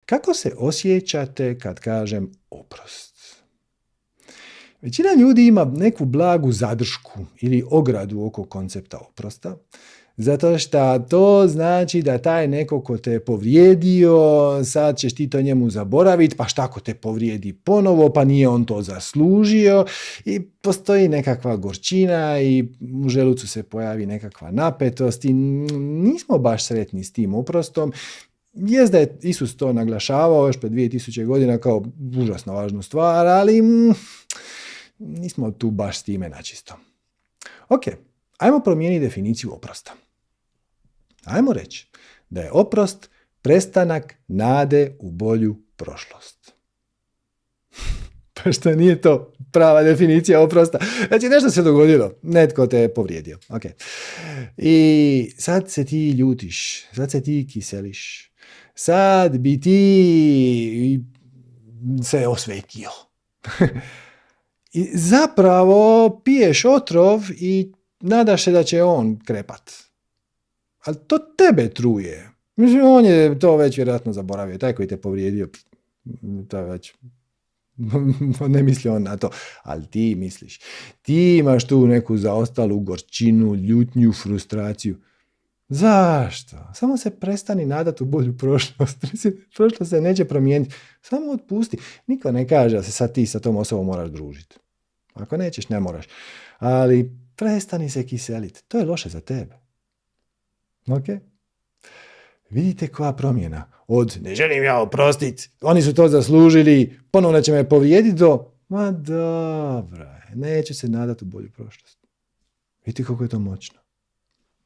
Kako se osjećate kad kažem oprost? Većina ljudi ima neku blagu zadršku ili ogradu oko koncepta oprosta, zato što to znači da taj neko ko te je povrijedio, sad ćeš ti to njemu zaboraviti, pa šta ko te povrijedi ponovo, pa nije on to zaslužio i postoji nekakva gorčina i u želucu se pojavi nekakva napetost i nismo baš sretni s tim oprostom. Jest da je Isus to naglašavao još pred 2000 godina kao užasno važnu stvar, ali nismo tu baš s time načisto. Ok, ajmo promijeniti definiciju oprosta. Ajmo reći da je oprost prestanak nade u bolju prošlost. Pa što nije to prava definicija oprosta? Znači nešto se dogodilo, netko te je povrijedio. Okay. I sad se ti ljutiš, sad se ti kiseliš, sad bi ti se osvetio. I zapravo piješ otrov i nadaš se da će on krepat. Ali to tebe truje. Mislim, on je to već vjerojatno zaboravio. Taj koji te povrijedio, to već ne misli on na to. Ali ti misliš. Ti imaš tu neku zaostalu gorčinu, ljutnju, frustraciju. Zašto? Samo se prestani nadati u bolju prošlost. Prošlost se neće promijeniti. Samo otpusti. Niko ne kaže da se sad ti sa tom osobom moraš družiti. Ako nećeš, ne moraš. Ali prestani se kiseliti. To je loše za tebe. Ok? Vidite koja promjena. Od ne želim ja oprostiti, oni su to zaslužili, ponovno će me povrijediti do ma dobro, neću se nadati u bolju prošlost. Vidite kako je to moćno.